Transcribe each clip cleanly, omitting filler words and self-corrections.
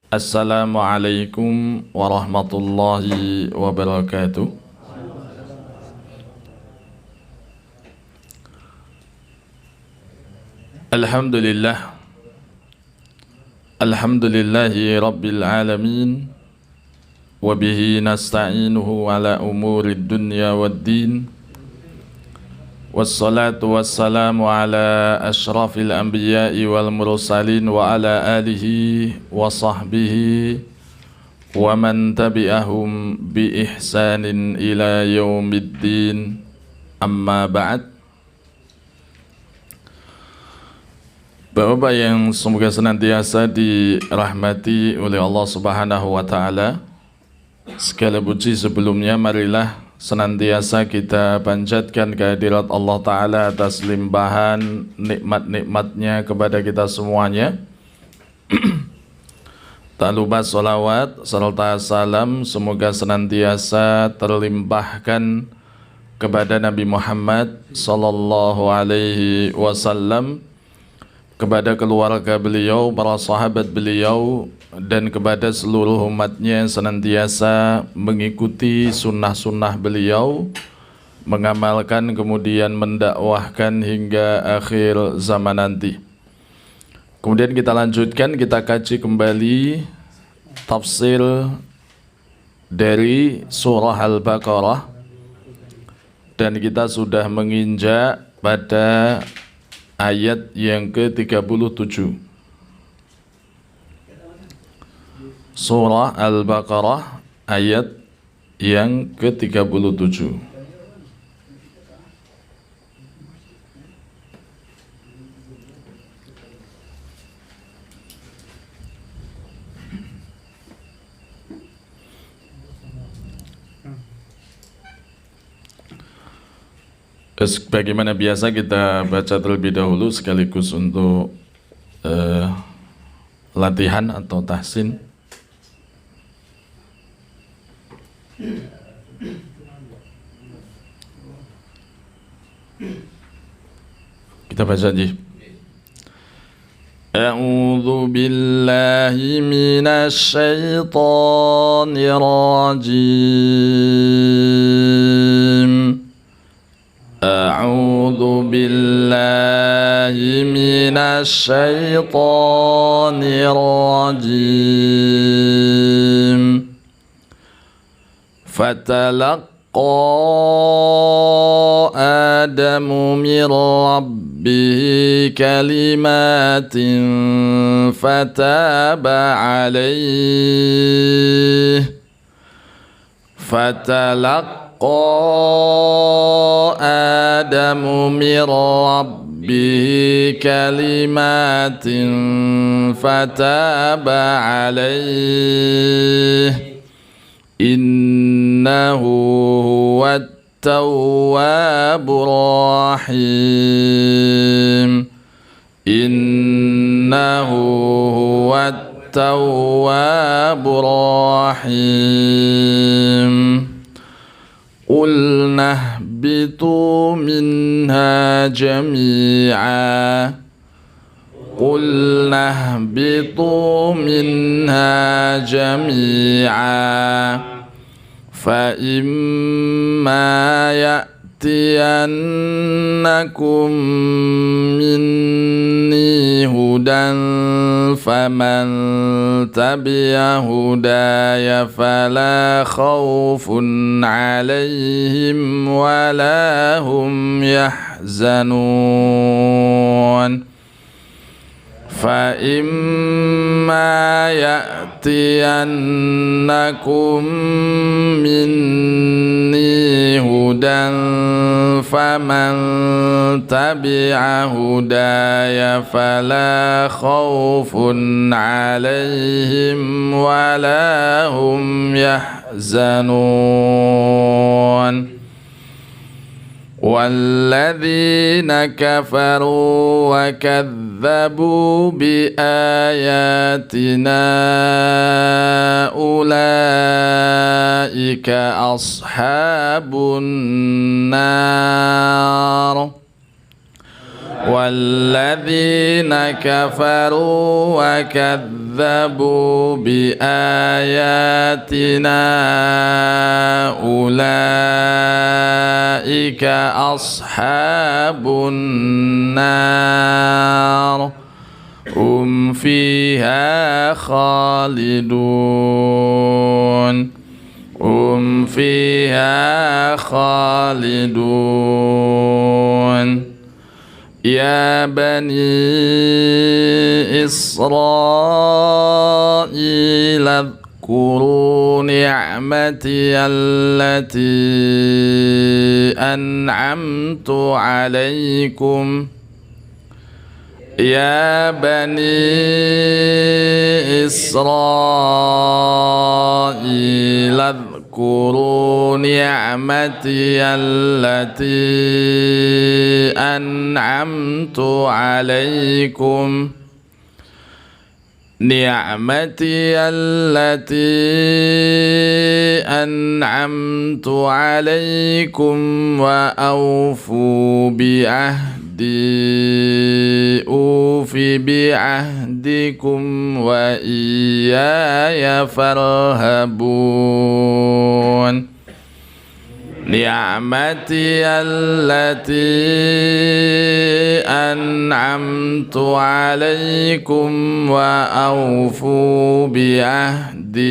Assalamualaikum warahmatullahi wabarakatuh. Alhamdulillah. Alhamdulillahi rabbil alamin. Wabihi nasta'inuhu ala umurid dunya waddin. Wassalatu wassalamu ala ashrafil anbiya'i wal mursalin wa ala alihi wa sahbihi wa man tabi'ahum bi ihsanin ila yaumiddin. Amma ba'd. Bapak-bapak yang semoga senantiasa dirahmati oleh Allah Subhanahu wa taala. Segala puji sebelumnya marilah senantiasa kita panjatkan kehadirat Allah Ta'ala atas limpahan nikmat-nikmatnya kepada kita semuanya. Tak lupa salawat serta salam semoga senantiasa terlimpahkan kepada Nabi Muhammad sallallahu alaihi wasallam, kepada keluarga beliau, para sahabat beliau, dan kepada seluruh umatnya yang senantiasa mengikuti sunnah-sunnah beliau, mengamalkan kemudian mendakwahkan hingga akhir zaman nanti. Kemudian kita lanjutkan, kita kaji kembali tafsir dari surah Al-Baqarah, dan kita sudah menginjak pada ayat yang ke-37. Surah Al-Baqarah ayat yang ke-37. Bagaimana biasa kita baca terlebih dahulu sekaligus untuk latihan atau tahsin. Kita baca aja. A'udzu billahi minasy syaithanir rajim. A'udzu billahi minasy syaithanir rajim. Fatalaqqa Adamu min rabbihi kalimatin fataba alaihi. Fatalaqqa Adamu min rabbihi kalimatin fataba alaihi. Innahu huwat tawwabur rahim. Innahu huwat tawwabur rahim. Qulna ihbitu minha jami'a. Qulna ihbitu minha jami'a. فَإِمَّا يَأْتِيَنَّكُمْ مِنِّي هُدًى فَمَنْ تَبِعَ هُدَايَ فَلَا خَوْفٌ عَلَيْهِمْ وَلَا هُمْ يَحْزَنُونَ فَإِمَّا يَأْتِيَنَّكُمْ مِنِّي هُدًى فَمَنْ تَبِعَ هُدَايَ فَلَا خَوْفٌ عَلَيْهِمْ وَلَا هُمْ يَحْزَنُونَ وَالَّذِينَ كَفَرُوا وَكَذَّبُوا بِآيَاتِنَا أُولَئِكَ أَصْحَابُ النَّارِ والذين كفروا وكذبوا بآياتنا أولئك أصحاب النار هم فيها خالدون هم فيها خالدون يا بني إسرائيل اذكروا نعمتي التي أنعمت عليكم يا بني إسرائيل اذكروا نعمتي التي أنعمت عليكم نعمتي التي أنعمت عليكم وأوفوا بعهدي أوف بعهدكم وإياي فارهبون نعمتي التي أنعمت عليكم وأوفوا بعهدي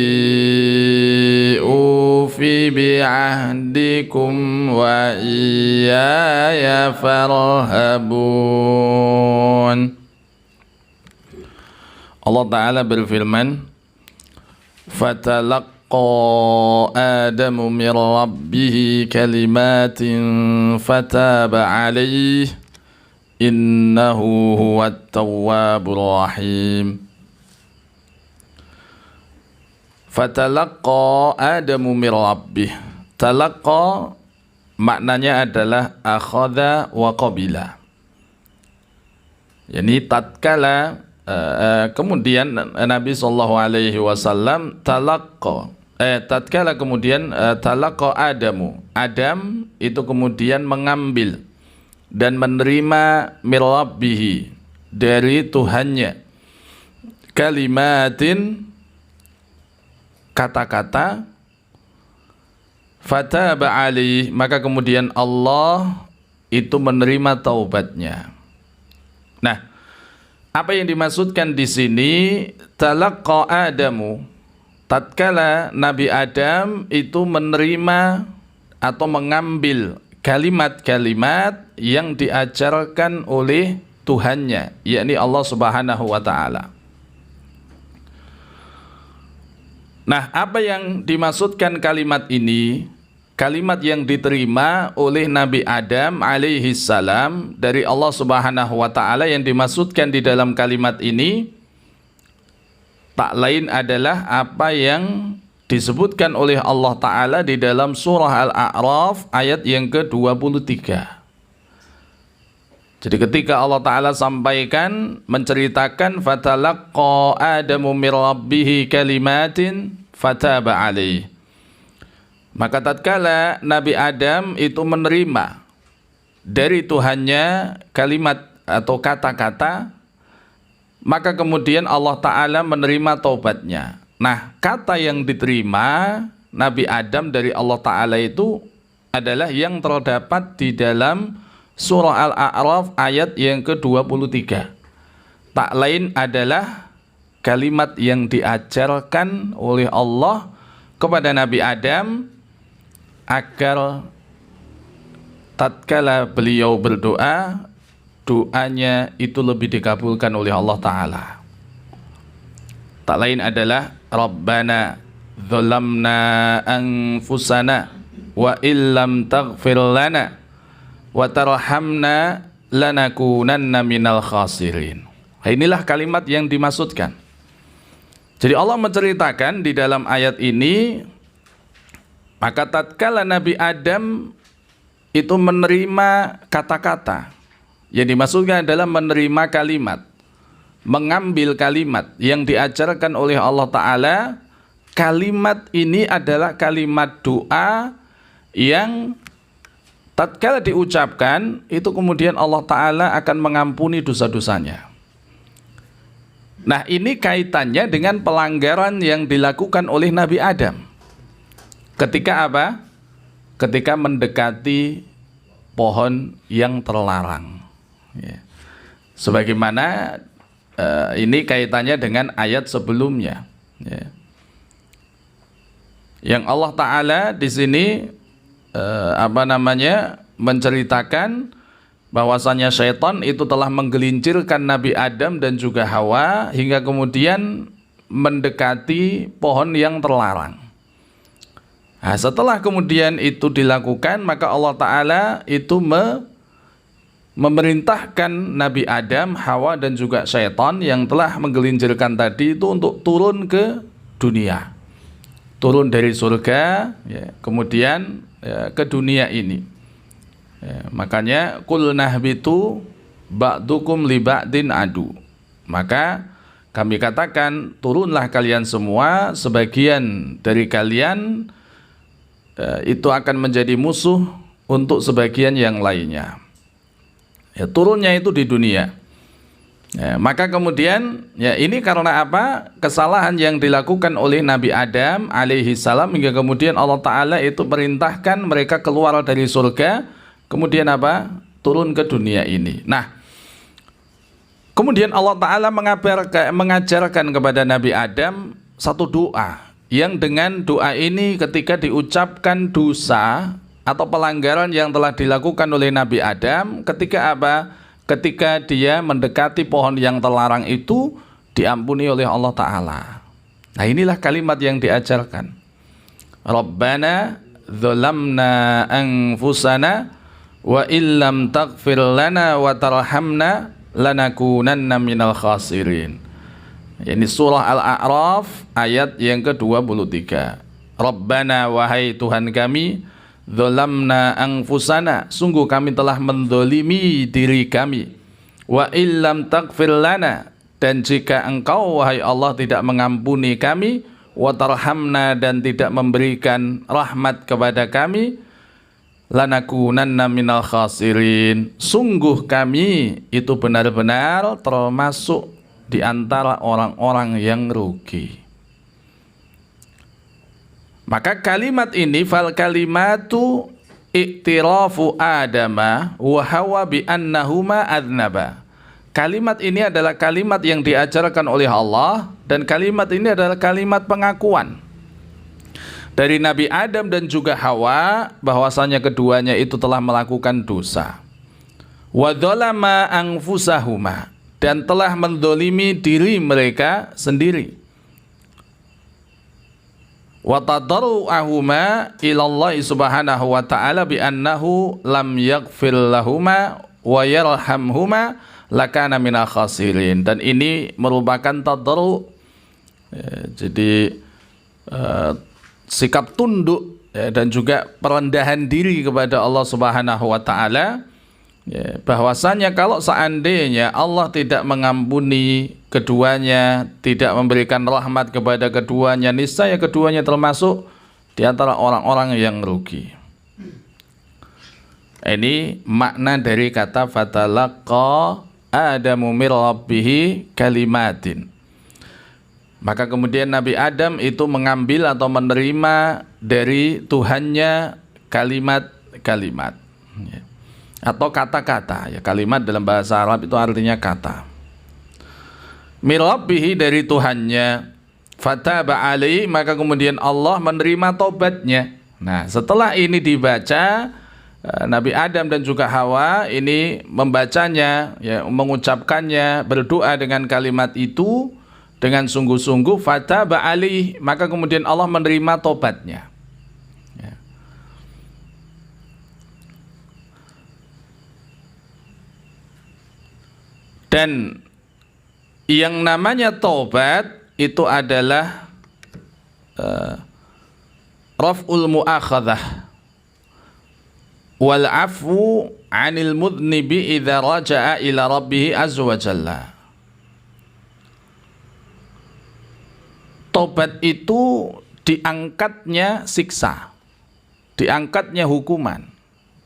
أوف بعهدكم وإياي فارهبون. Allah Ta'ala berfirman, فَتَلَقَّى آدم من ربه كلمات فتاب عليه إنه هو التواب الرحيم. فتلقى آدم من ربه. Talaqqa maknanya adalah akhadha wa qabila. Yani tatkala kemudian Nabi SAW tatkala kemudian talaqqa Adamu, Adam itu kemudian mengambil dan menerima mir rabbihi, dari Tuhannya, kalimatin, kata-kata, fataba alaih, maka kemudian Allah itu menerima taubatnya. Nah, apa yang dimaksudkan di sini talaqqa Adamu, tatkala Nabi Adam itu menerima atau mengambil kalimat-kalimat yang diajarkan oleh Tuhannya, yakni Allah Subhanahu wa Ta'ala. Nah, apa yang dimaksudkan kalimat ini? Kalimat yang diterima oleh Nabi Adam alaihi salam dari Allah Subhanahu wa Ta'ala, yang dimaksudkan di dalam kalimat ini tak lain adalah apa yang disebutkan oleh Allah Ta'ala di dalam surah Al-A'raf ayat yang ke-23. Jadi ketika Allah Ta'ala sampaikan, menceritakan fatalaqqa Adamu mir rabbihi kalimatin fataba alaih, maka tatkala Nabi Adam itu menerima dari Tuhannya kalimat atau kata-kata, maka kemudian Allah Ta'ala menerima taubatnya. Nah, kata yang diterima Nabi Adam dari Allah Ta'ala itu adalah yang terdapat di dalam surah Al-A'raf ayat yang ke-23. Tak lain adalah kalimat yang diajarkan oleh Allah kepada Nabi Adam agar tatkala beliau berdoa, doanya itu lebih dikabulkan oleh Allah Ta'ala. Tak lain adalah Rabbana dzalamna anfusana wa illam taghfir lana wa tarhamna lanakunanna minal khasirin. Inilah kalimat yang dimaksudkan. Jadi Allah menceritakan di dalam ayat ini, maka tatkala Nabi Adam itu menerima kata-kata, yang dimaksudkan adalah menerima kalimat, mengambil kalimat yang diajarkan oleh Allah Ta'ala. Kalimat ini adalah kalimat doa yang tatkala diucapkan itu kemudian Allah Ta'ala akan mengampuni dosa-dosanya. Nah, ini kaitannya dengan pelanggaran yang dilakukan oleh Nabi Adam. Ketika apa? Ketika mendekati pohon yang terlarang. Ya. Sebagaimana ini kaitannya dengan ayat sebelumnya. Ya. Yang Allah Ta'ala di sini menceritakan bahwasanya syaitan itu telah menggelincirkan Nabi Adam dan juga Hawa hingga kemudian mendekati pohon yang terlarang. Nah, setelah kemudian itu dilakukan, maka Allah Ta'ala itu memerintahkan Nabi Adam, Hawa dan juga syaitan yang telah menggelincirkan tadi itu untuk turun ke dunia, turun dari surga, ya, kemudian ke dunia ini. Ya, makanya qul nahbitu ba'dukum li ba'din adu. Maka kami katakan, turunlah kalian semua, sebagian dari kalian itu akan menjadi musuh untuk sebagian yang lainnya. Ya, turunnya itu di dunia. Ya, maka kemudian ya ini karena apa? Kesalahan yang dilakukan oleh Nabi Adam alaihi salam hingga kemudian Allah Ta'ala itu perintahkan mereka keluar dari surga. Kemudian apa? Turun ke dunia ini. Nah, kemudian Allah Ta'ala mengajarkan kepada Nabi Adam satu doa, yang dengan doa ini ketika diucapkan dosa atau pelanggaran yang telah dilakukan oleh Nabi Adam, ketika apa? Ketika dia mendekati pohon yang terlarang itu, diampuni oleh Allah Ta'ala. Nah, inilah kalimat yang diajarkan. Rabbana dzalamna anfusana wa illam taghfir lana wa tarhamna lanakunanna minal khasirin. Ini surah Al-A'raf ayat yang ke-23. Rabbana, wahai Tuhan kami, dzalamna anfusana, sungguh kami telah mendolimi diri kami, wa illam taghfir lana, dan jika engkau wahai Allah tidak mengampuni kami, wa tarhamna, dan tidak memberikan rahmat kepada kami, lanakunanna minal khasirin, sungguh kami itu benar-benar termasuk di antara orang-orang yang rugi. Maka kalimat ini, fal kalimatu iktirafu adama wa hawa bi annahuma adnaba. Kalimat ini adalah kalimat yang diajarkan oleh Allah, dan kalimat ini adalah kalimat pengakuan dari Nabi Adam dan juga Hawa bahwasanya keduanya itu telah melakukan dosa. Wa dzalama anfusahuma, dan telah mendolimi diri mereka sendiri. Wa tadarru'ahuma ilallahi subhanahu wa ta'ala bi annahu lam yaghfir lahuma wa yarhamhuma lakana minal khasirin. Dan ini merupakan tadarru', jadi sikap tunduk dan juga perendahan diri kepada Allah Subhanahu wa Ta'ala, bahwasanya kalau seandainya Allah tidak mengampuni keduanya, tidak memberikan rahmat kepada keduanya, niscaya keduanya termasuk di antara orang-orang yang rugi. Ini makna dari kata fatalaqa Adamu mir rabbihi kalimatin. Maka kemudian Nabi Adam itu mengambil atau menerima dari Tuhannya kalimat-kalimat, atau kata-kata. Ya, kalimat dalam bahasa Arab itu artinya kata. Mir rabbihi, dari Tuhannya, fataba alaihi, maka kemudian Allah menerima tobatnya. Nah, setelah ini dibaca, Nabi Adam dan juga Hawa ini membacanya, ya, mengucapkannya, berdoa dengan kalimat itu dengan sungguh-sungguh, fataba alaihi, maka kemudian Allah menerima tobatnya. Ya. Dan yang namanya tobat itu adalah raf'ul mu'akhadhah wal afu 'anil mudhnibi idza raja'a ila rabbih azza wa jalla. Tobat itu diangkatnya siksa, diangkatnya hukuman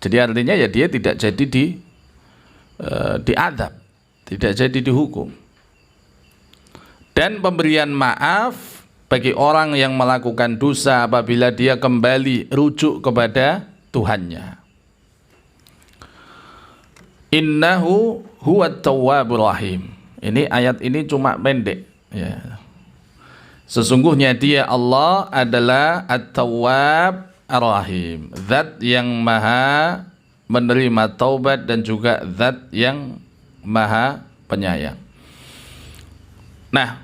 Jadi artinya ya dia tidak jadi diadab, tidak jadi dihukum. Dan pemberian maaf bagi orang yang melakukan dosa apabila dia kembali rujuk kepada Tuhannya. Innahu huwat tawwabur rahim. Ini ayat ini cuma pendek ya. Sesungguhnya dia Allah adalah At-Tawwab Ar-Rahim, zat yang maha menerima taubat dan juga zat yang maha penyayang. Nah,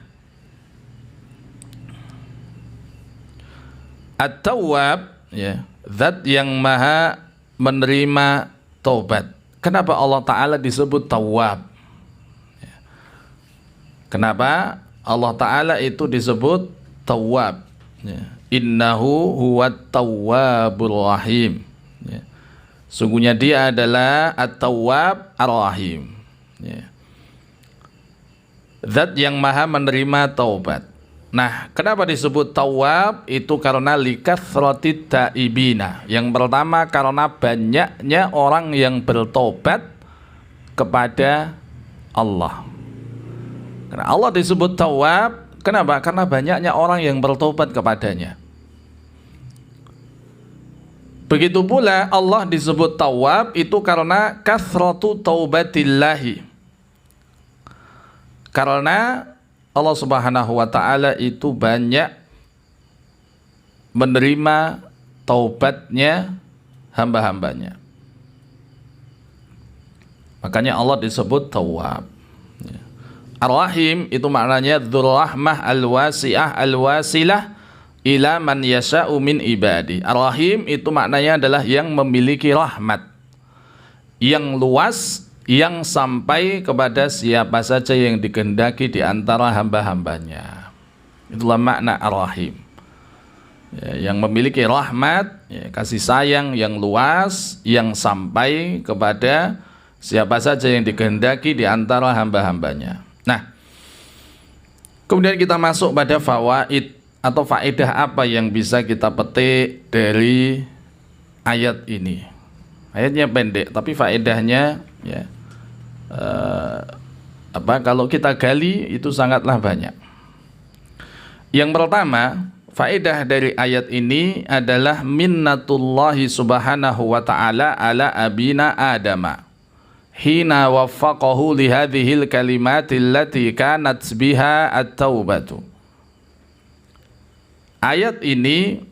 At-Tawwab ya, zat yang maha menerima taubat. Kenapa Allah Ta'ala disebut Tawwab? Kenapa Allah Ta'ala itu disebut Tawwab? Innahu huwat tawwabur rahim. Sungguhnya dia adalah At-Tawwab Ar-Rahim, zat yang maha menerima taubat. Nah, kenapa disebut Tawwab? Itu karena likathrati ta'ibina. Yang pertama karena banyaknya orang yang bertobat kepada Allah. Karena Allah disebut Tawwab, kenapa? Karena banyaknya orang yang bertobat kepadanya. Begitu pula Allah disebut Tawwab itu karena kathratu taubatillahi. Karena Allah Subhanahu wa Ta'ala itu banyak menerima taubatnya hamba-hambanya. Makanya Allah disebut Tawwab. Ar-Rahim itu maknanya dzur rahmah al-wasi'ah al-wasilah ila man yasha'u min ibadi. Ar-Rahim itu maknanya adalah yang memiliki rahmat yang luas, yang sampai kepada siapa saja yang dikehendaki di antara hamba-hambanya. Itulah makna Ar-Rahim ya, yang memiliki rahmat ya, kasih sayang yang luas, yang sampai kepada siapa saja yang dikehendaki di antara hamba-hambanya. Nah, kemudian kita masuk pada fawaid atau faedah apa yang bisa kita petik dari ayat ini. Ayatnya pendek, tapi faedahnya ya kalau kita gali itu sangatlah banyak. Yang pertama, faedah dari ayat ini adalah minnatullahi subhanahu wa ta'ala ala abina Adama hina waffaqahu li hadhil kalimatil lati kanat biha at-taubatu. Ayat ini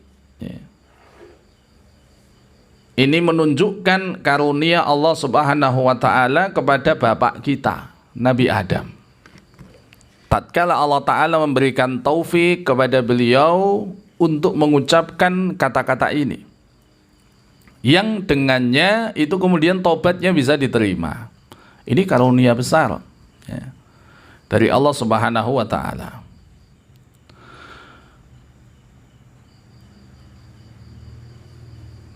menunjukkan karunia Allah Subhanahu wa Ta'ala kepada bapak kita, Nabi Adam. Tatkala Allah Ta'ala memberikan taufik kepada beliau untuk mengucapkan kata-kata ini, yang dengannya itu kemudian tobatnya bisa diterima. Ini karunia besar ya, dari Allah Subhanahu wa Ta'ala.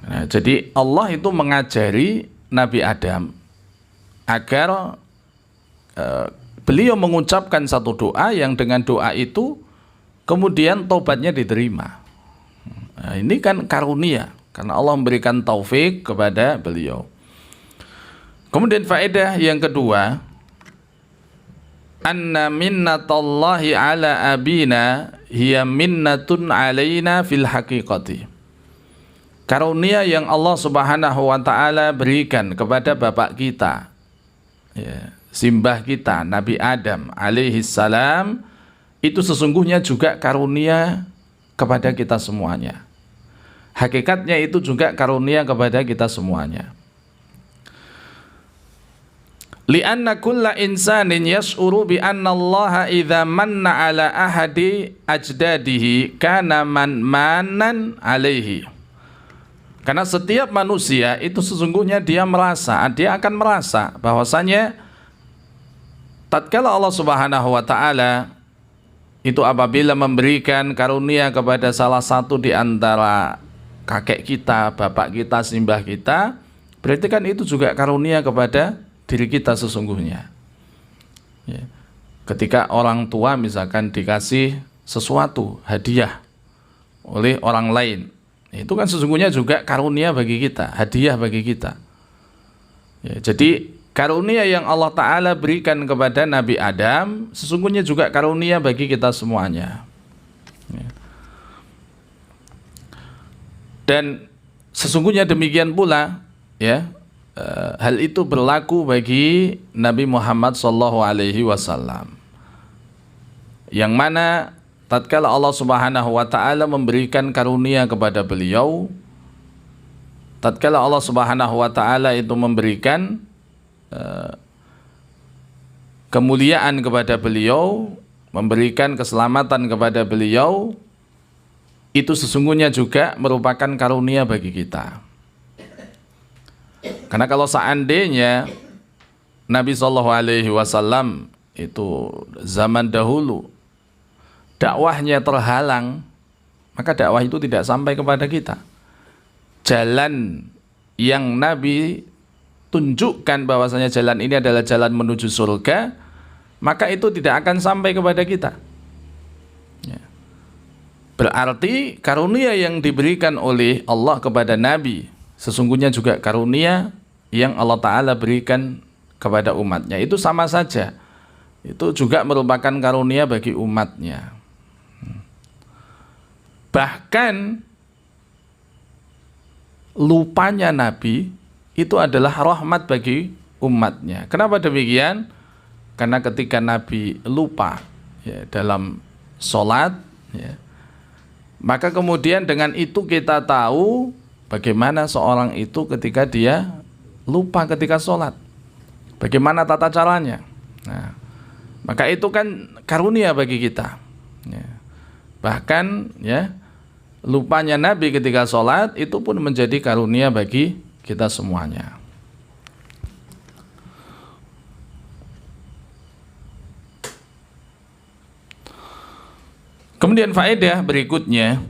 Nah, jadi Allah itu mengajari Nabi Adam agar beliau mengucapkan satu doa yang dengan doa itu kemudian tobatnya diterima. Nah, ini kan karunia karena Allah memberikan taufik kepada beliau. Kemudian faedah yang kedua, anna minnatallahi ala abina hiya minnatun alaina fil haqiqati. Karunia yang Allah Subhanahu wa Ta'ala berikan kepada bapak kita ya, simbah kita Nabi Adam alaihi salam, itu sesungguhnya juga karunia kepada kita semuanya. Hakikatnya itu juga karunia kepada kita semuanya. Li'anna kulla insanin yash'uru bi anna Allah idza manna ala ahadi ajdadihi kana manan alaihi. Karena setiap manusia itu sesungguhnya dia akan merasa bahwasanya tatkala Allah Subhanahu wa Ta'ala itu apabila memberikan karunia kepada salah satu di antara kakek kita, bapak kita, simbah kita, berarti kan itu juga karunia kepada diri kita sesungguhnya ya. Ketika orang tua misalkan dikasih sesuatu hadiah oleh orang lain Itu kan sesungguhnya juga karunia bagi kita, hadiah bagi kita. Ya, jadi karunia yang Allah Ta'ala berikan kepada Nabi Adam sesungguhnya juga karunia bagi kita semuanya. Ya. Dan sesungguhnya demikian pula, ya, hal itu berlaku bagi Nabi Muhammad SAW, yang mana tatkala Allah Subhanahu wa taala memberikan karunia kepada beliau, tatkala Allah Subhanahu wa taala itu memberikan kemuliaan kepada beliau, memberikan keselamatan kepada beliau, itu sesungguhnya juga merupakan karunia bagi kita. Karena kalau seandainya Nabi SAW itu zaman dahulu dakwahnya terhalang, maka dakwah itu tidak sampai kepada kita. Jalan yang Nabi tunjukkan bahwasanya jalan ini adalah jalan menuju surga, maka itu tidak akan sampai kepada kita. Ya. Berarti karunia yang diberikan oleh Allah kepada Nabi sesungguhnya juga karunia yang Allah Ta'ala berikan kepada umatnya. Itu sama saja, itu juga merupakan karunia bagi umatnya. Bahkan lupanya Nabi itu adalah rahmat bagi umatnya. Kenapa demikian? Karena ketika Nabi lupa, ya, dalam sholat, ya, maka kemudian dengan itu kita tahu bagaimana seorang itu ketika dia lupa ketika sholat, bagaimana tata caranya. Nah, maka itu kan karunia bagi kita, ya. Bahkan, ya, lupanya Nabi ketika sholat itu pun menjadi karunia bagi kita semuanya. Kemudian faedah berikutnya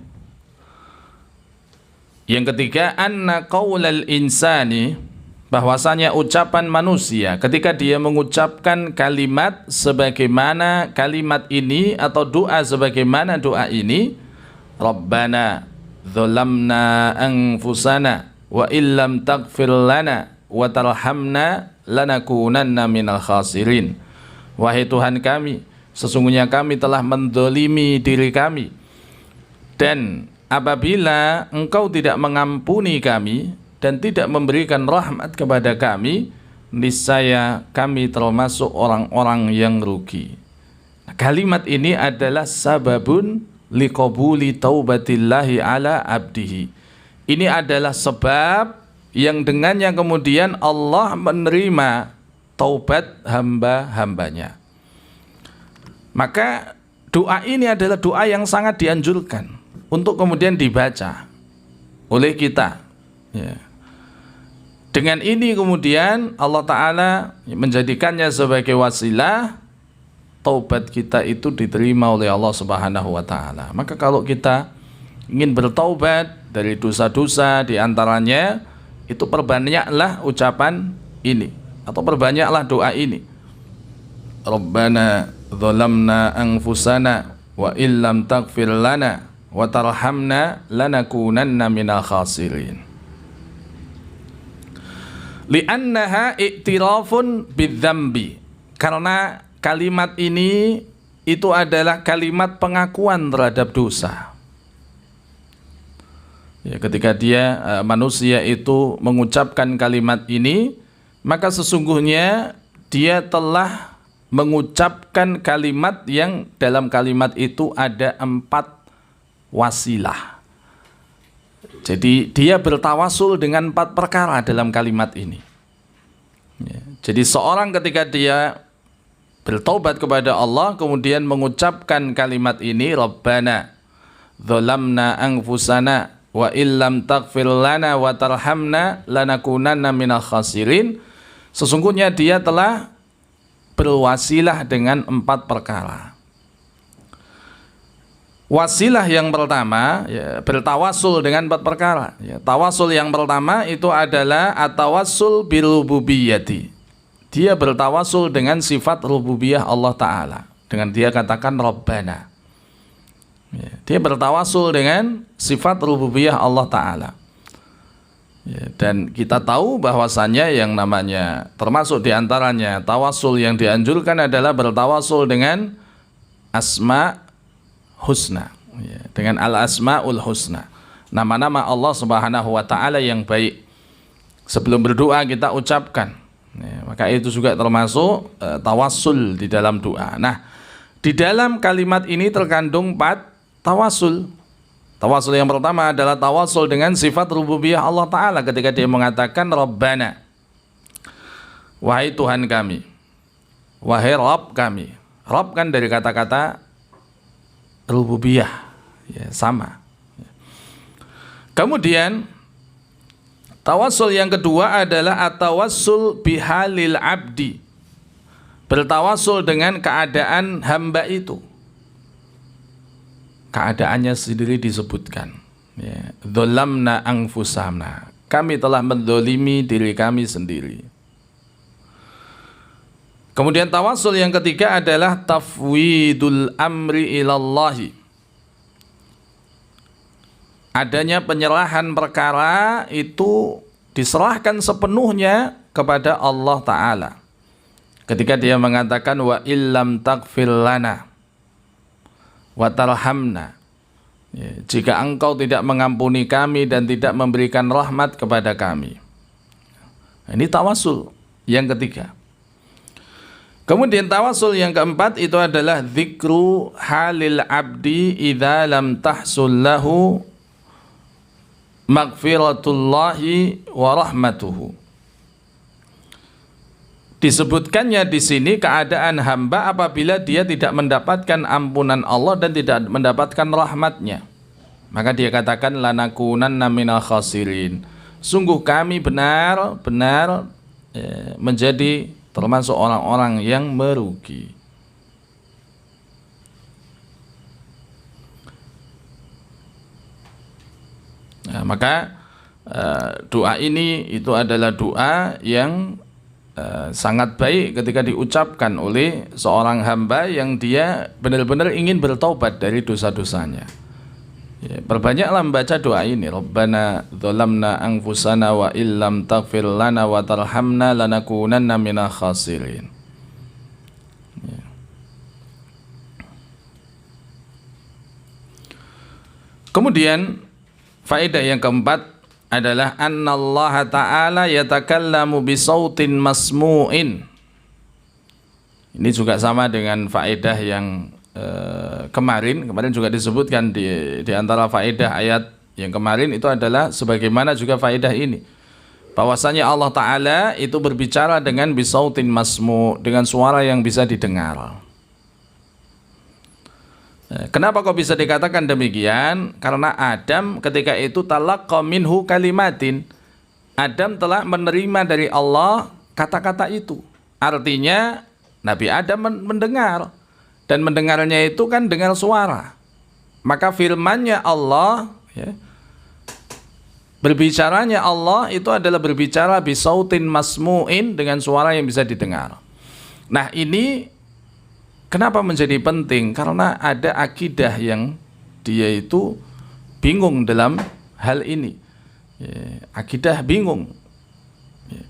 yang ketiga, anna qaulal insani, bahwasanya ucapan manusia ketika dia mengucapkan kalimat sebagaimana kalimat ini atau doa sebagaimana doa ini, Rabbana dzalamna anfusana wa illam taghfir lana wa tarhamna lanakunanna minal khasirin. Wahai Tuhan kami, sesungguhnya kami telah mendolimi diri kami, dan apabila Engkau tidak mengampuni kami dan tidak memberikan rahmat kepada kami, niscaya kami termasuk orang-orang yang rugi. Kalimat ini adalah sababun liqabuli taubatillahi ala abdihi. Ini adalah sebab yang dengannya kemudian Allah menerima taubat hamba-hambanya. Maka doa ini adalah doa yang sangat dianjurkan untuk kemudian dibaca oleh kita, ya. Dengan ini kemudian Allah Ta'ala menjadikannya sebagai wasilah taubat kita itu diterima oleh Allah Subhanahu wa Ta'ala. Maka kalau kita ingin bertaubat dari dosa-dosa diantaranya, itu perbanyaklah ucapan ini atau perbanyaklah doa ini. Rabbana dzalamna anfusana wa illam taghfir lana wa tarhamna lanakunanna minal khasirin. Li'annaha i'tirafun bidzambi, karena kalimat ini itu adalah kalimat pengakuan terhadap dosa. Ya, ketika manusia itu mengucapkan kalimat ini, maka sesungguhnya dia telah mengucapkan kalimat yang dalam kalimat itu ada 4 wasilah. Jadi dia bertawasul dengan 4 perkara dalam kalimat ini. Ya, jadi seorang ketika dia bertaubat kepada Allah kemudian mengucapkan kalimat ini, Rabbana dzalamna anfusana wa illam taghfir lana wa tarhamna lanakunanna minal khasirin, sesungguhnya dia telah berwasilah dengan 4 perkara. Wasilah yang pertama, ya, bertawasul dengan 4 perkara, ya. Tawasul yang pertama itu adalah at-tawassul birububiyyati. Dia bertawasul dengan sifat rububiyah Allah Ta'ala, dengan dia katakan Rabbana. Ya, dia bertawasul dengan sifat rububiyah Allah Ta'ala. Ya, dan kita tahu bahwasannya yang namanya, termasuk diantaranya tawasul yang dianjurkan adalah bertawasul dengan asma husna, ya, dengan al-asma'ul husna, nama-nama Allah Subhanahu wa Ta'ala yang baik. Sebelum berdoa kita ucapkan, ya, maka itu juga termasuk tawasul di dalam doa. Nah, di dalam kalimat ini terkandung 4 tawasul. Tawasul yang pertama adalah tawasul dengan sifat rububiyah Allah Ta'ala ketika dia mengatakan Rabbana, wahai Tuhan kami, wahai Rabb kami. Rabb kan dari kata-kata rububiyah, ya, sama. Kemudian tawasul yang kedua adalah at-tawassul bihalil abdi, bertawasul dengan keadaan hamba itu. Keadaannya sendiri disebutkan, ya, dzalamna anfusana, kami telah mendolimi diri kami sendiri. Kemudian tawasul yang ketiga adalah tafwidul amri ilallahi, adanya penyerahan perkara itu diserahkan sepenuhnya kepada Allah Ta'ala. Ketika dia mengatakan wa illam taghfir lana wa tarhamna, ya, jika engkau tidak mengampuni kami dan tidak memberikan rahmat kepada kami. Ini tawasul yang ketiga. Kemudian tawasul yang keempat itu adalah dzikru halil abdi idza lam tahsul lahu maghfiratullahi wa rahmatuhu. Disebutkannya di sini keadaan hamba apabila dia tidak mendapatkan ampunan Allah dan tidak mendapatkan rahmatnya. Maka dia katakan lanakunanna minal khasirin. Sungguh kami benar-benar menjadi termasuk orang-orang yang merugi. Nah, maka doa ini itu adalah doa yang sangat baik ketika diucapkan oleh seorang hamba yang dia benar-benar ingin bertaubat dari dosa-dosanya. Ya, perbanyaklah membaca doa ini. Rabbana dzalamna anfusana wa illam taghfir lana wa tarhamna lanakunanna minal khasirin. Ya. Kemudian faedah yang keempat adalah annallaha ta'ala yatakallamu bisautin masmu'in. Ini juga sama dengan faedah yang kemarin juga disebutkan di antara faedah ayat yang kemarin itu adalah sebagaimana juga faedah ini, bahwasanya Allah Ta'ala itu berbicara dengan bisautin masmu', dengan suara yang bisa didengar. Kenapa kok bisa dikatakan demikian? Karena Adam ketika itu talaqqa minhu kalimatin, Adam telah menerima dari Allah kata-kata itu. Artinya Nabi Adam mendengar, dan mendengarnya itu kan dengar suara. Maka firman-Nya Allah, ya, berbicaranya Allah itu adalah berbicara bisautin masmu'in, dengan suara yang bisa didengar. Nah, ini kenapa menjadi penting? Karena ada akidah yang dia itu bingung dalam hal ini. Ya, akidah bingung. Ya,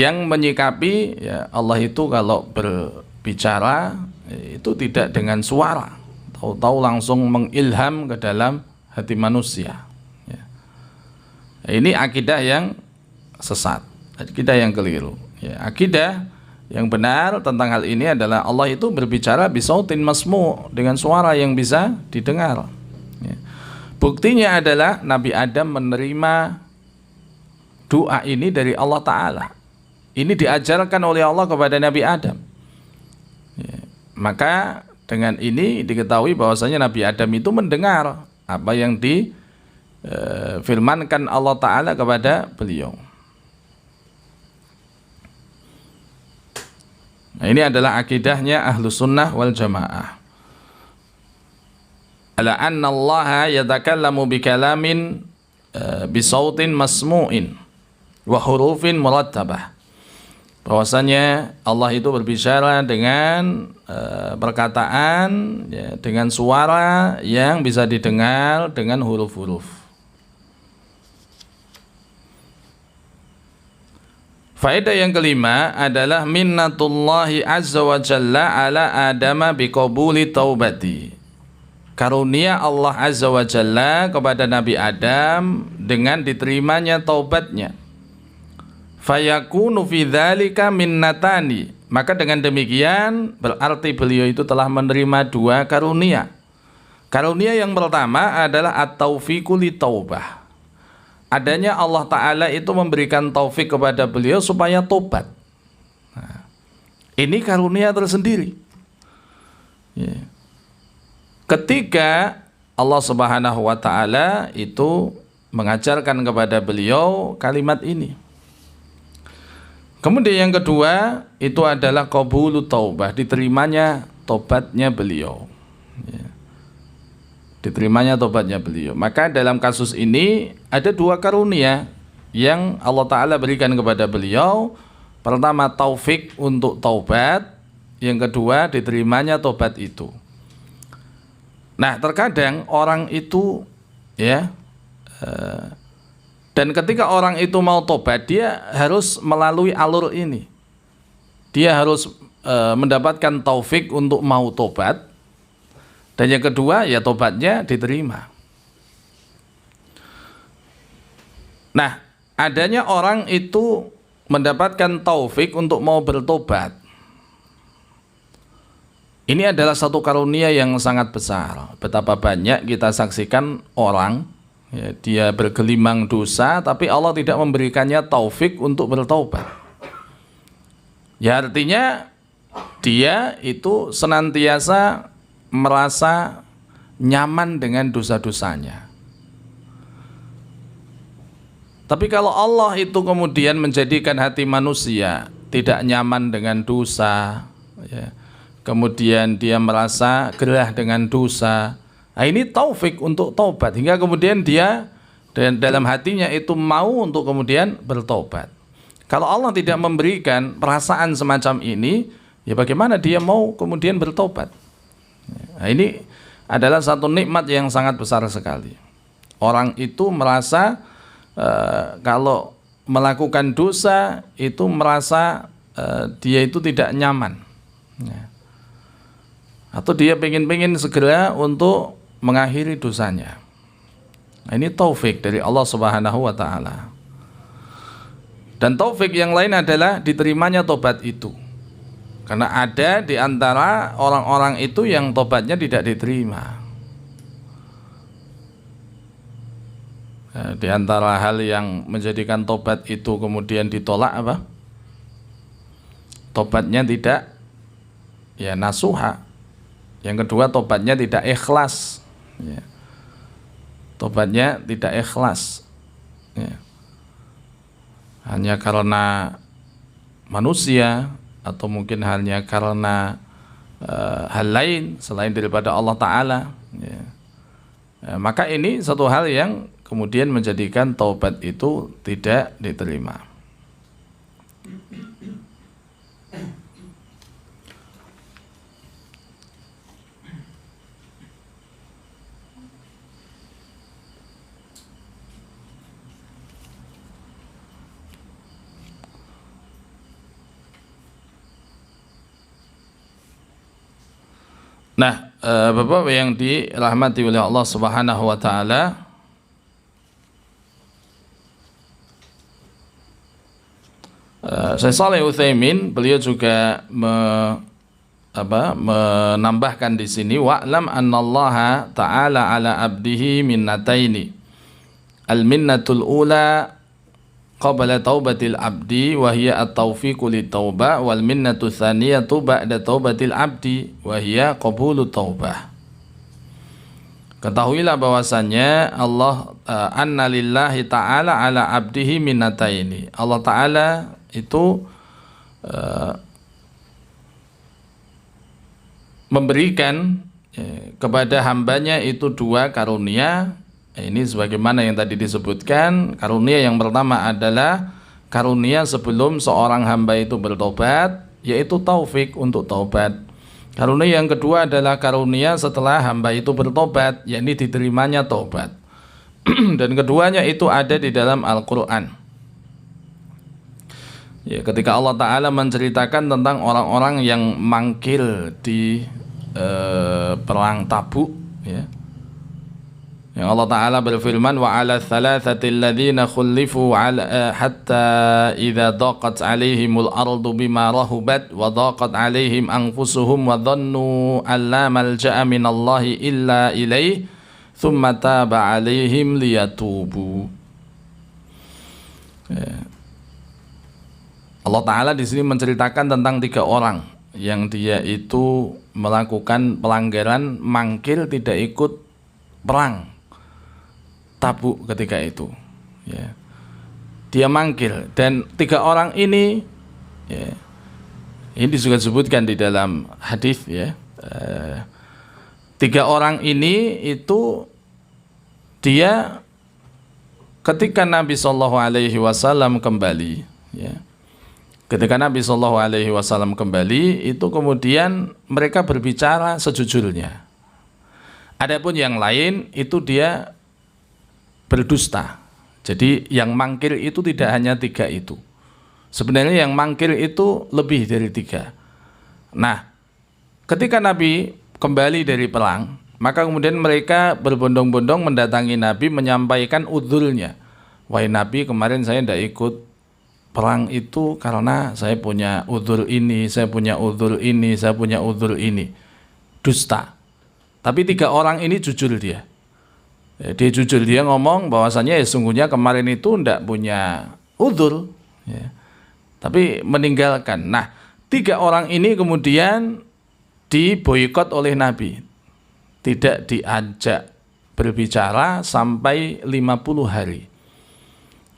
yang menyikapi ya, Allah itu kalau berbicara itu tidak dengan suara, tahu-tahu langsung mengilham ke dalam hati manusia. Ya. Ini akidah yang sesat, akidah yang keliru. Ya, akidah yang benar tentang hal ini adalah Allah itu berbicara bisautin masmu', dengan suara yang bisa didengar. Ya. Buktinya adalah Nabi Adam menerima doa ini dari Allah Ta'ala. Ini diajarkan oleh Allah kepada Nabi Adam. Ya. Maka dengan ini diketahui bahwasanya Nabi Adam itu mendengar apa yang difirmankan Allah Ta'ala kepada beliau. Nah, ini adalah akidahnya Ahlus Sunnah wal Jamaah. Ala anna Allah yatakallamu bikalamin bisautin masmu'in wa hurufin murattabah. bahwasanya Allah itu berbicara dengan perkataan, ya, dengan suara yang bisa didengar dengan huruf-huruf. Faedah yang kelima adalah minnatullahi azza wa jalla ala adama biqabuli taubati. Karunia Allah azza wa jalla kepada Nabi Adam dengan diterimanya taubatnya. Fayakunu fi dzalika minnatani. Maka dengan demikian berarti beliau itu telah menerima dua karunia. Karunia yang pertama adalah at-taufiqu li taubah. Adanya Allah Ta'ala itu memberikan taufik kepada beliau supaya tobat. Nah, ini karunia tersendiri. Ya. Ketika Allah Subhanahu wa Ta'ala itu mengajarkan kepada beliau kalimat ini. Kemudian yang kedua itu adalah qabulu taubah, diterimanya tobatnya beliau. Ya. Diterimanya tobatnya beliau. Maka dalam kasus ini ada dua karunia yang Allah Ta'ala berikan kepada beliau. Pertama taufik untuk taubat, yang kedua diterimanya tobat itu. Nah, terkadang orang itu ya dan ketika orang itu mau tobat, dia harus melalui alur ini. Dia harus mendapatkan taufik untuk mau tobat. Dan yang kedua, ya tobatnya diterima. Nah, adanya orang itu mendapatkan taufik untuk mau bertobat. Ini adalah satu karunia yang sangat besar. Betapa banyak kita saksikan orang, ya, dia bergelimang dosa, tapi Allah tidak memberikannya taufik untuk bertobat. Ya artinya, dia itu senantiasa merasa nyaman dengan dosa-dosanya. Tapi kalau Allah itu kemudian menjadikan hati manusia tidak nyaman dengan dosa, ya, kemudian dia merasa gerah dengan dosa, nah ini taufik untuk taubat, hingga kemudian dia dan dalam hatinya itu mau untuk kemudian bertobat. Kalau Allah tidak memberikan perasaan semacam ini, ya bagaimana dia mau kemudian bertobat? Nah, ini adalah satu nikmat yang sangat besar sekali. Orang itu merasa kalau melakukan dosa itu merasa dia itu tidak nyaman, ya. Atau dia pengen segera untuk mengakhiri dosanya. Nah, ini taufik dari Allah Subhanahu wa Ta'ala. Dan taufik yang lain adalah diterimanya tobat itu. Karena ada di antara orang-orang itu yang tobatnya tidak diterima. Di antara hal yang menjadikan tobat itu kemudian ditolak apa? Tobatnya tidak ya nasuha. Yang kedua tobatnya tidak ikhlas. Ya. Tobatnya tidak ikhlas. Ya. Hanya karena manusia, atau mungkin hanya karena hal lain selain daripada Allah Ta'ala, ya. Maka ini satu hal yang kemudian menjadikan taubat itu tidak diterima. Nah, Bapak yang dirahmati oleh Allah Subhanahu wa Ta'ala, Syekh Shalih Utsaimin beliau juga menambahkan di sini, wa'lam annallaha ta'ala ala abdihi minnataini, al-minnatul ula qabla taubatil abdi wa hiya at-taufiqu lit-taubah, wal minnatu tsaniyatu ba'da taubatil abdi wa hiya qabulu taubah. Ketahuilah bahwasannya Allah anna lillahi ta'ala ala abdihi minnataini. Allah Ta'ala itu memberikan kepada hambanya itu dua karunia. Ini sebagaimana yang tadi disebutkan. Karunia yang pertama adalah karunia sebelum seorang hamba itu bertobat, yaitu taufik untuk taubat. Karunia yang kedua adalah karunia setelah hamba itu bertobat, yakni diterimanya taubat. Dan keduanya itu ada di dalam Al-Quran. Ya, ketika Allah Ta'ala menceritakan tentang orang-orang yang mangkil di perang Tabuk, ya, yang Allah Ta'ala berfirman, wa ala thalathatil ladzina khulifu hatta idza daqat alaihimul ardu bima rahubat wa daqat alaihim anfusuhum wa dhannu an la malja'a minallahi illa ilaih thumma taba alaihim liyatubu. Allah Ta'ala di sini menceritakan tentang 3 orang yang dia itu melakukan pelanggaran, mangkil, tidak ikut perang Tabuk ketika itu, ya. Dia mangkil, dan 3 orang ini, ya, ini juga disebutkan di dalam hadis, ya. 3 orang ini itu dia ketika Nabi Shallallahu Alaihi Wasallam kembali, ya. Ketika Nabi Shallallahu Alaihi Wasallam kembali, itu kemudian mereka berbicara sejujurnya. Adapun yang lain itu dia berdusta. Jadi yang mangkir itu tidak hanya 3 itu. Sebenarnya yang mangkir itu lebih dari 3. Nah, ketika Nabi kembali dari perang, maka kemudian mereka berbondong-bondong mendatangi Nabi menyampaikan udzurnya. Wahai Nabi, kemarin saya tidak ikut perang itu karena saya punya udzur ini, saya punya udzur ini, saya punya udzur ini. Dusta. Tapi 3 orang ini jujur dia. Dia jujur, dia ngomong bahwasanya ya sungguhnya kemarin itu tidak punya udzur, ya, tapi meninggalkan. Nah, 3 orang ini kemudian diboikot oleh Nabi, tidak diajak berbicara sampai 50 hari.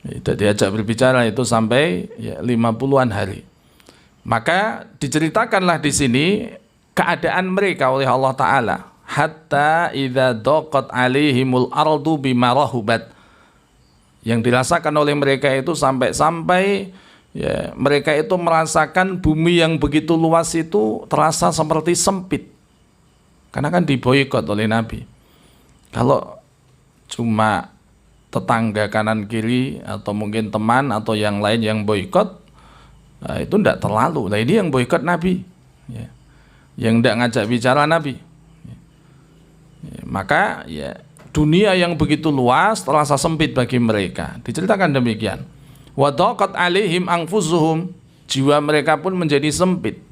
Tidak diajak berbicara itu sampai 50-an hari. Maka diceritakanlah di sini keadaan mereka oleh Allah Ta'ala. Hatta idza daqat alaihimul ardu bima rahubat. Yang dirasakan oleh mereka itu sampai ya, mereka itu merasakan bumi yang begitu luas itu terasa seperti sempit. Karena kan diboikot oleh Nabi. Kalau cuma tetangga kanan kiri atau mungkin teman atau yang lain yang boikot, nah, itu tidak terlalu. Nah, ini yang boikot Nabi, ya, yang tidak ngajak bicara Nabi. Maka ya dunia yang begitu luas terasa sempit bagi mereka. Diceritakan demikian. Wa daqat alaihim anfusuhum, jiwa mereka pun menjadi sempit.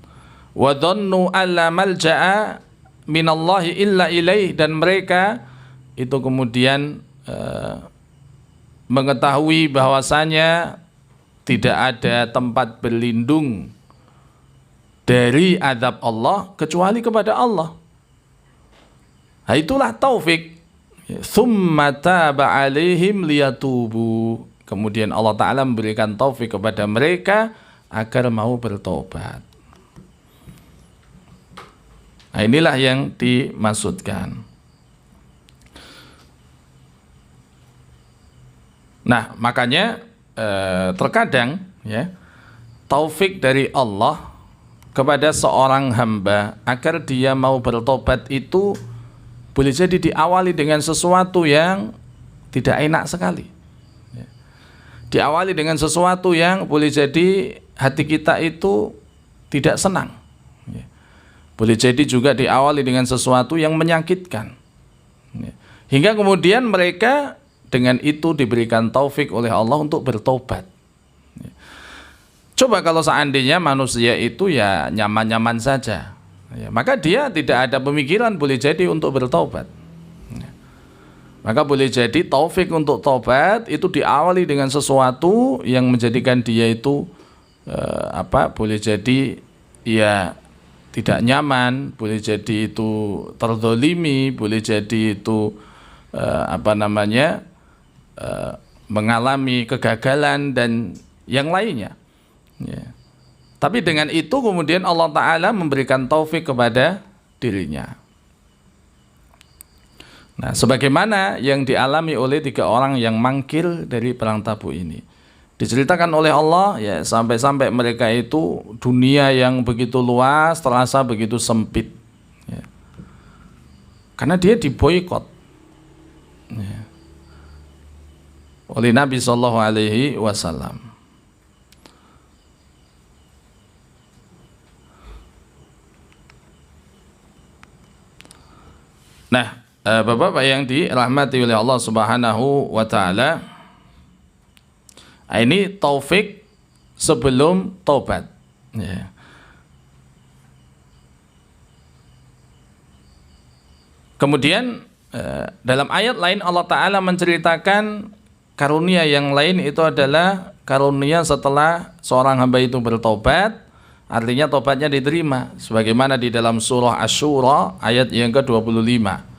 Wa dhannu alla malja'a minallahi illa ilaih, dan mereka itu kemudian mengetahui bahwasanya tidak ada tempat berlindung dari azab Allah kecuali kepada Allah. Nah, itulah taufik. Tsumma taba alaihim liyatubu. Kemudian Allah Ta'ala memberikan taufik kepada mereka agar mau bertobat. Nah, inilah yang dimaksudkan. Nah, makanya terkadang ya, taufik dari Allah kepada seorang hamba agar dia mau bertobat itu boleh jadi diawali dengan sesuatu yang tidak enak sekali. Diawali dengan sesuatu yang boleh jadi hati kita itu tidak senang. Boleh jadi juga diawali dengan sesuatu yang menyakitkan. Hingga kemudian mereka dengan itu diberikan taufik oleh Allah untuk bertobat. Coba kalau seandainya manusia itu ya nyaman-nyaman saja, ya, maka dia tidak ada pemikiran boleh jadi untuk bertobat. Maka boleh jadi taufik untuk tobat itu diawali dengan sesuatu yang menjadikan dia itu boleh jadi ya tidak nyaman, boleh jadi itu terzolimi, boleh jadi itu mengalami kegagalan dan yang lainnya. Ya. Tapi dengan itu kemudian Allah Ta'ala memberikan taufik kepada dirinya. Nah, sebagaimana yang dialami oleh 3 orang yang mangkir dari perang Tabuk ini. Diceritakan oleh Allah ya, sampai-sampai mereka itu dunia yang begitu luas terasa begitu sempit ya. Karena dia diboikot ya, oleh Nabi Shallallahu Alaihi Wasallam. Nah, Bapak-bapak yang dirahmati oleh Allah Subhanahu wa Ta'ala, ini taufik sebelum taubat ya. Kemudian dalam ayat lain Allah Ta'ala menceritakan karunia yang lain, itu adalah karunia setelah seorang hamba itu bertobat, artinya tobatnya diterima, sebagaimana di dalam surah Asy-Syura ayat yang ke-25,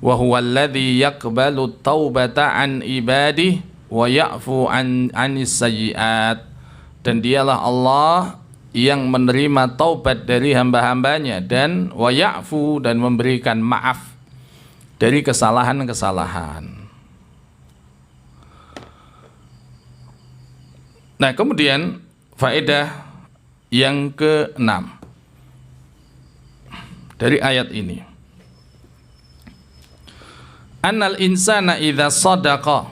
wa huwallazi yaqbalu taubata an ibadihi wa ya'fu anis sayyi'at, dan dialah Allah yang menerima taubat dari hamba-hambanya, dan wa ya'fu, dan memberikan maaf dari kesalahan-kesalahan. Nah, kemudian faedah yang ke-6 dari ayat ini, annal insana idza sadaqa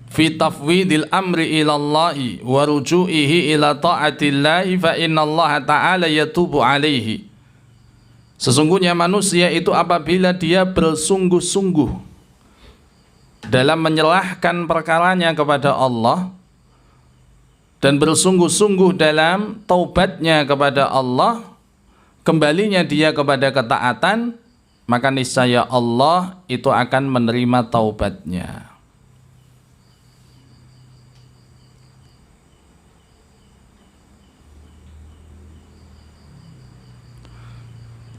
fi tafwidil amri ilallahi wa ruju'ihi ila ta'atillahi fa innallaha ta'ala yatubu alaihi. Sesungguhnya manusia itu apabila dia bersungguh-sungguh dalam menyerahkan perkaranya kepada Allah dan bersungguh-sungguh dalam taubatnya kepada Allah, kembalinya dia kepada ketaatan, maka niscaya Allah itu akan menerima taubatnya.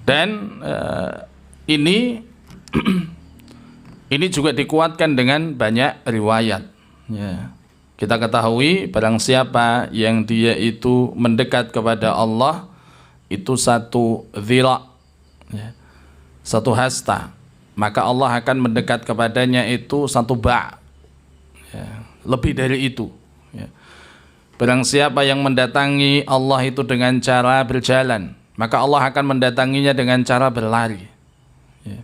Dan ini ini juga dikuatkan dengan banyak riwayat ya. Kita ketahui barang siapa yang dia itu mendekat kepada Allah itu satu dhira ya, satu hasta, maka Allah akan mendekat kepadanya itu satu ba' ya, lebih dari itu ya. Barang siapa yang mendatangi Allah itu dengan cara berjalan, maka Allah akan mendatanginya dengan cara berlari ya.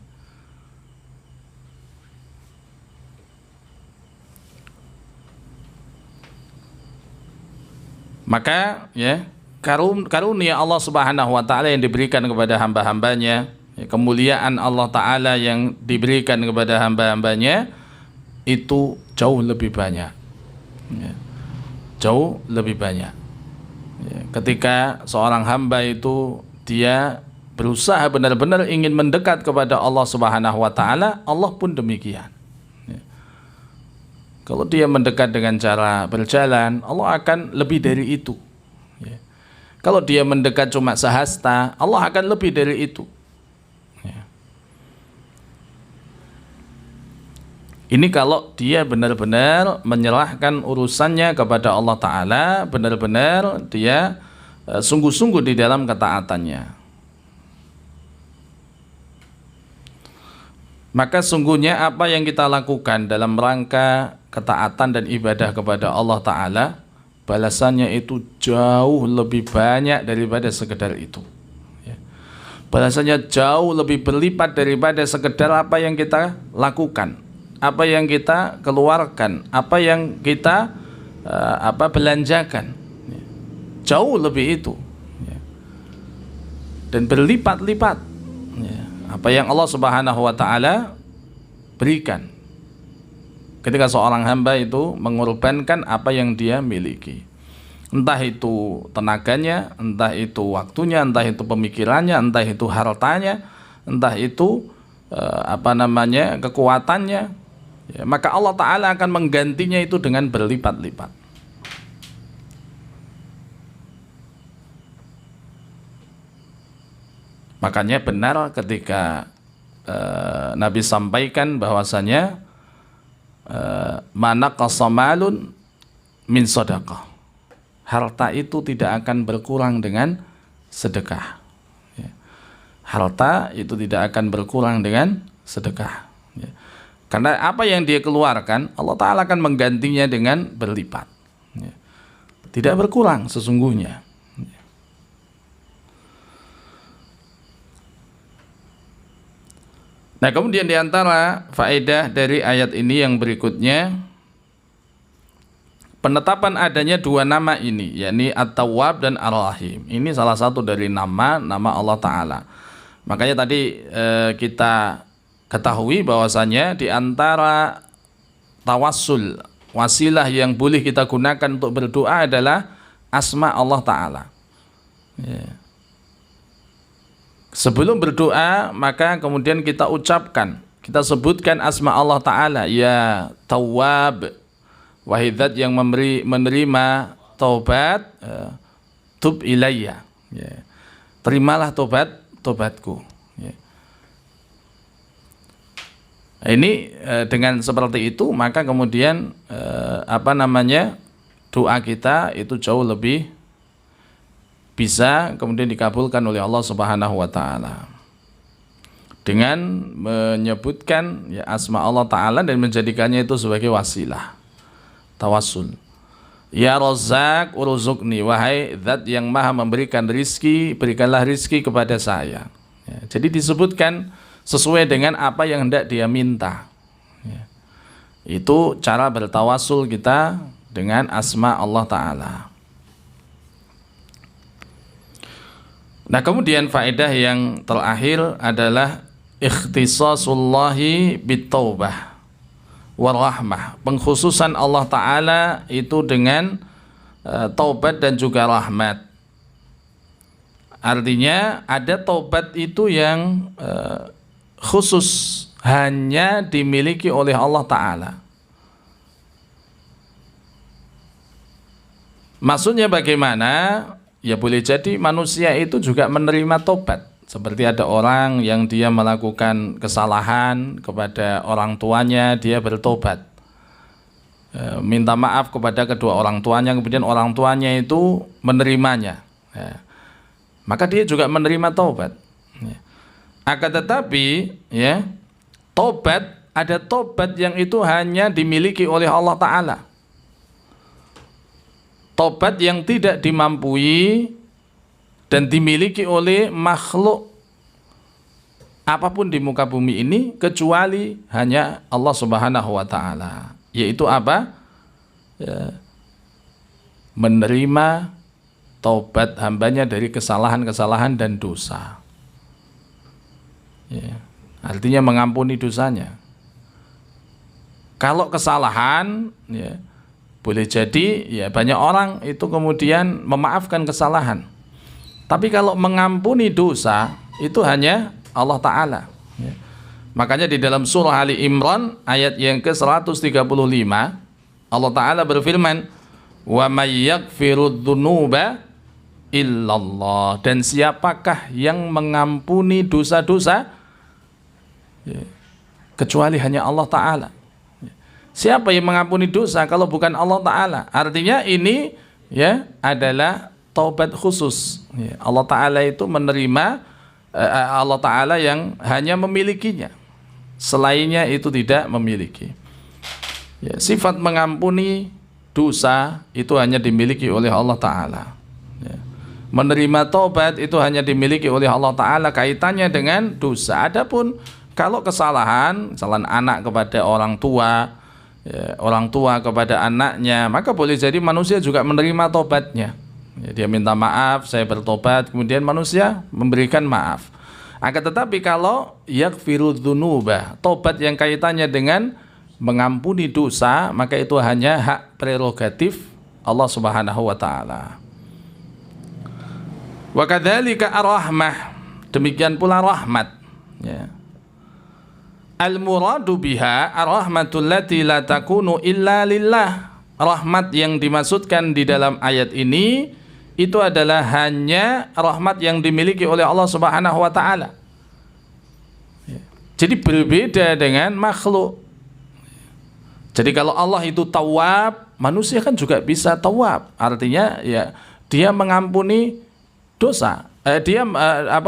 Maka ya, karunia Allah Subhanahu wa Ta'ala yang diberikan kepada hamba-hambanya ya, kemuliaan Allah Ta'ala yang diberikan kepada hamba-hambanya itu jauh lebih banyak ya, jauh lebih banyak ya. Ketika seorang hamba itu dia berusaha benar-benar ingin mendekat kepada Allah Subhanahu wa Ta'ala, Allah pun demikian ya. Kalau dia mendekat dengan cara berjalan, Allah akan lebih dari itu ya. Kalau dia mendekat cuma sehasta, Allah akan lebih dari itu ya. Ini kalau dia benar-benar menyerahkan urusannya kepada Allah Ta'ala, benar-benar dia sungguh-sungguh di dalam ketaatannya. Maka sungguhnya apa yang kita lakukan dalam rangka ketaatan dan ibadah kepada Allah Ta'ala, balasannya itu jauh lebih banyak daripada sekedar itu ya. Balasannya jauh lebih berlipat daripada sekedar apa yang kita lakukan, apa yang kita keluarkan, apa yang kita belanjakan ya. Jauh lebih itu ya. Dan berlipat-lipat ya, apa yang Allah Subhanahu wa Ta'ala berikan ketika seorang hamba itu mengorbankan apa yang dia miliki, entah itu tenaganya, entah itu waktunya, entah itu pemikirannya, entah itu hartanya, entah itu kekuatannya ya, maka Allah Ta'ala akan menggantinya itu dengan berlipat-lipat. Makanya benar ketika Nabi sampaikan bahwasanya manaqasa malun min shadaqah, harta itu tidak akan berkurang dengan sedekah ya. Harta itu tidak akan berkurang dengan sedekah ya. Karena apa yang dia keluarkan Allah Ta'ala akan menggantinya dengan berlipat Ya. Tidak berkurang sesungguhnya. Nah, kemudian diantara faedah dari ayat ini yang berikutnya, penetapan adanya dua nama ini, yakni At-Tawwab dan Ar-Rahim. Ini salah satu dari nama Allah Ta'ala. Makanya tadi kita ketahui bahwasanya di antara tawassul, wasilah yang boleh kita gunakan untuk berdoa adalah asma Allah Ta'ala. Ya. Sebelum berdoa, maka kemudian kita ucapkan, kita sebutkan asma Allah Ta'ala, ya Tawwab, wahidat yang menerima taubat, tub ilayya, ya. Terimalah tobatku. Ya. Ini dengan seperti itu, maka kemudian doa kita itu jauh lebih bisa kemudian dikabulkan oleh Allah Subhanahu wa Ta'ala dengan menyebutkan ya asma Allah Ta'ala dan menjadikannya itu sebagai wasilah tawassul. Ya Razzaq urzuqni, wahai zat yang maha memberikan rizki, berikanlah rizki kepada saya. Ya, jadi disebutkan sesuai dengan apa yang hendak dia minta. Ya. Itu cara bertawassul kita dengan asma Allah Ta'ala. Nah, kemudian faedah yang terakhir adalah ikhtisasullahi bitaubah warahmah, pengkhususan Allah Ta'ala itu dengan taubat dan juga rahmat. Artinya ada taubat itu yang khusus hanya dimiliki oleh Allah Ta'ala. Maksudnya bagaimana? Ya boleh jadi manusia itu juga menerima tobat. Seperti ada orang yang dia melakukan kesalahan kepada orang tuanya, dia bertobat, minta maaf kepada kedua orang tuanya, kemudian orang tuanya itu menerimanya, ya. Maka dia juga menerima tobat, ya. Akan tetapi ya, ada tobat yang itu hanya dimiliki oleh Allah Ta'ala. Tobat yang tidak dimampui dan dimiliki oleh makhluk apapun di muka bumi ini kecuali hanya Allah Subhanahu wa Ta'ala. Yaitu apa? Ya, menerima taubat hambanya dari kesalahan-kesalahan dan dosa. Ya, artinya mengampuni dosanya. Kalau kesalahan, ya, boleh jadi ya banyak orang itu kemudian memaafkan kesalahan. Tapi kalau mengampuni dosa itu hanya Allah Ta'ala. Ya. Makanya di dalam surah Ali Imran ayat yang ke-135 Allah Ta'ala berfirman, wa may yaghfirudz dzunuba illallah, dan siapakah yang mengampuni dosa-dosa ya, kecuali hanya Allah Ta'ala. Siapa yang mengampuni dosa kalau bukan Allah Ta'ala? Artinya ini ya adalah taubat khusus. Ya, Allah Ta'ala itu menerima, Allah Ta'ala yang hanya memilikinya. Selainnya itu tidak memiliki. Ya, sifat mengampuni dosa itu hanya dimiliki oleh Allah Ta'ala. Ya. Menerima taubat itu hanya dimiliki oleh Allah Ta'ala, kaitannya dengan dosa. Adapun kalau kesalahan anak kepada orang tua, ya, orang tua kepada anaknya, maka boleh jadi manusia juga menerima tobatnya. Ya, dia minta maaf, saya bertobat, kemudian manusia memberikan maaf. Akan tetapi kalau yaghfirudz dzunuba, tobat yang kaitannya dengan mengampuni dosa, maka itu hanya hak prerogatif Allah Subhanahu wa Ta'ala. Wa kadzalika ar-rahmah, demikian pula rahmat. Ya. Al-muradu biha ar-rahmatul lati la takunu illa lillah. Rahmat yang dimaksudkan di dalam ayat ini itu adalah hanya rahmat yang dimiliki oleh Allah Subhanahu wa Ta'ala. Jadi berbeda dengan makhluk. Jadi kalau Allah itu tawab, manusia kan juga bisa tawab. Artinya ya dia mengampuni dosa. Dia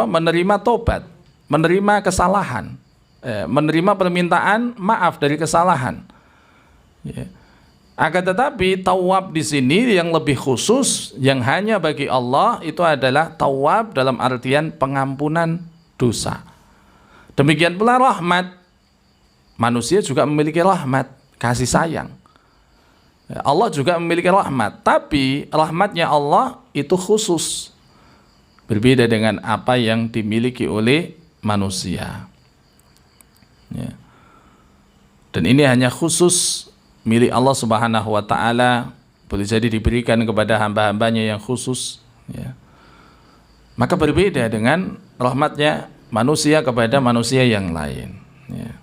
menerima tobat, menerima kesalahan, menerima permintaan maaf dari kesalahan. Ya. Akan tetapi tawab di sini yang lebih khusus, yang hanya bagi Allah itu adalah tawab dalam artian pengampunan dosa. Demikian pula rahmat. Manusia juga memiliki rahmat, kasih sayang. Allah juga memiliki rahmat, tapi rahmatnya Allah itu khusus. Berbeda dengan apa yang dimiliki oleh manusia. Ya. Dan ini hanya khusus milik Allah Subhanahu wa ta'ala, boleh jadi diberikan kepada hamba-hambanya yang khusus, ya. Maka berbeda dengan rahmatnya manusia kepada manusia yang lain, ya.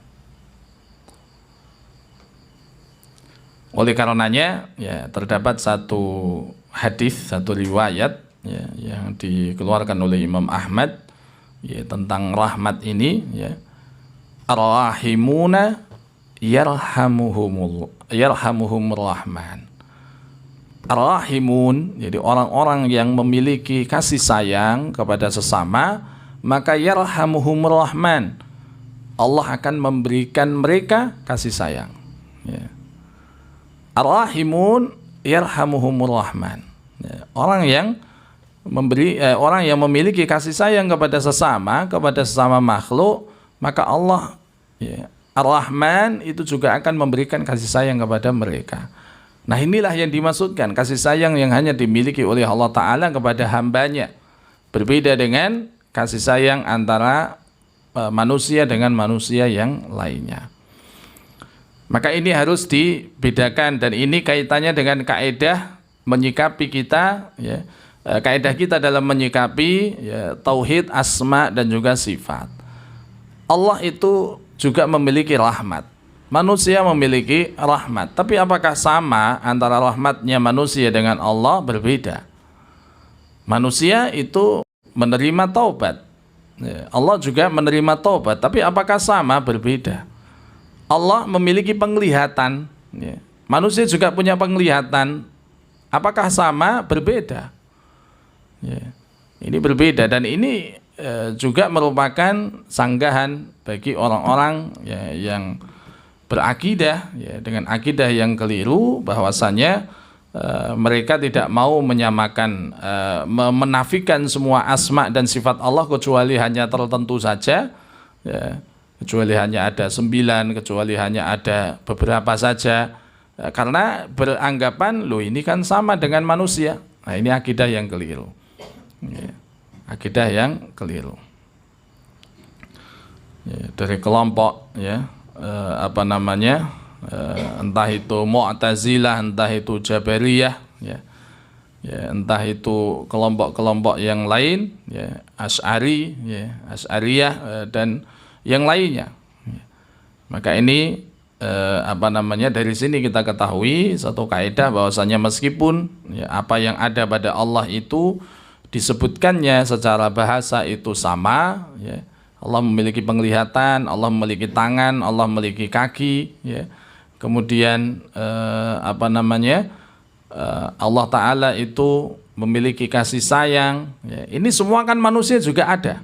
Oleh karenanya, ya, terdapat satu hadis, satu riwayat, ya, yang dikeluarkan oleh Imam Ahmad, ya, tentang rahmat ini, ya. Ar-rahimuna yarhamuhumur rahman. Ar-rahimun, jadi orang-orang yang memiliki kasih sayang kepada sesama, maka yarhamuhumur rahman, Allah akan memberikan mereka kasih sayang, ya. Ar-rahimun yarhamuhumur rahman, ya. Orang yang memiliki kasih sayang kepada sesama makhluk, maka Allah, ya, Ar-Rahman itu juga akan memberikan kasih sayang kepada mereka. Nah, inilah yang dimaksudkan kasih sayang yang hanya dimiliki oleh Allah Ta'ala kepada hambanya. Berbeda dengan kasih sayang antara manusia dengan manusia yang lainnya. Maka ini harus dibedakan, dan ini kaitannya dengan kaidah menyikapi kita, ya, kaidah kita dalam menyikapi, ya, tauhid asma dan juga sifat. Allah itu juga memiliki rahmat, manusia memiliki rahmat, tapi apakah sama antara rahmatnya manusia dengan Allah? Berbeda. Manusia itu menerima taubat, Allah juga menerima taubat, tapi apakah sama? Berbeda. Allah memiliki penglihatan, manusia juga punya penglihatan, apakah sama? Berbeda. Ini berbeda, dan ini juga merupakan sanggahan bagi orang-orang, ya, yang berakidah, ya, dengan akidah yang keliru, bahwasanya mereka tidak mau menyamakan, menafikan semua asma dan sifat Allah kecuali hanya tertentu saja, ya, kecuali hanya ada 9, kecuali hanya ada beberapa saja, karena beranggapan, loh, ini kan sama dengan manusia. Nah, ini akidah yang keliru, ya. Akidah yang keliru, ya, dari kelompok, ya, entah itu Mu'tazilah, entah itu Jabariyah, ya, entah itu kelompok-kelompok yang lain, ya, Asy'ari, ya, Asy'ariyah, dan yang lainnya, ya. Maka ini dari sini kita ketahui satu kaidah bahwasanya meskipun, ya, apa yang ada pada Allah itu disebutkannya secara bahasa itu sama, ya. Allah memiliki penglihatan, Allah memiliki tangan, Allah memiliki kaki, ya. Kemudian Allah Ta'ala itu memiliki kasih sayang, ya. Ini semua kan manusia juga ada,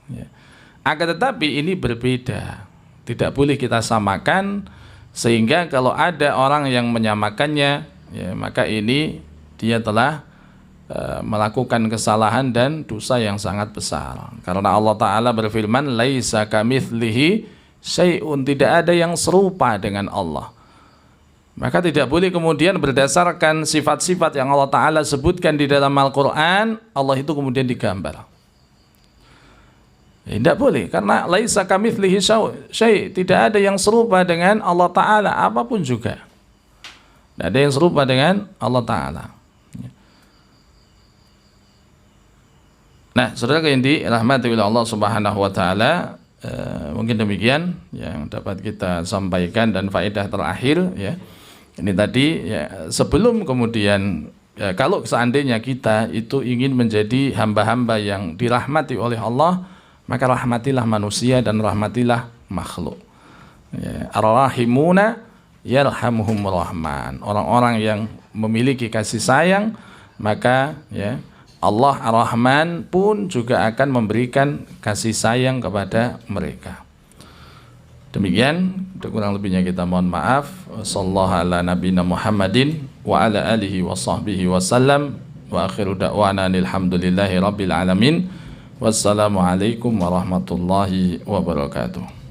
ya. Akan tetapi ini berbeda, tidak boleh kita samakan, sehingga kalau ada orang yang menyamakannya, ya, maka ini dia telah melakukan kesalahan dan dosa yang sangat besar. Karena Allah Ta'ala berfirman, laisa kamitslihi syai'un, tidak ada yang serupa dengan Allah. Maka tidak boleh kemudian berdasarkan sifat-sifat yang Allah Ta'ala sebutkan di dalam Al-Quran, Allah itu kemudian digambar. Tidak boleh, karena laisa kamitslihi syai', tidak ada yang serupa dengan Allah Ta'ala apapun juga. Tidak ada yang serupa dengan Allah Ta'ala. Nah, saudara yang dirahmati oleh Allah Subhanahu wa Ta'ala, mungkin demikian yang dapat kita sampaikan, dan faedah terakhir, ya, ini tadi, ya, sebelum kemudian, ya, kalau seandainya kita itu ingin menjadi hamba-hamba yang dirahmati oleh Allah, maka rahmatilah manusia dan rahmatilah makhluk, ya. Ar-rahimuna yarhamuhumur rahman, orang-orang yang memiliki kasih sayang, maka, ya, Allah Ar-Rahman pun juga akan memberikan kasih sayang kepada mereka. Demikian, kurang lebihnya kita mohon maaf. Sallallahu ala nabiyina Muhammadin wa ala alihi wa sahbihi wasallam. Wa akhiru da'wana alhamdulillahi rabbil alamin. Wassalamualaikum warahmatullahi wabarakatuh.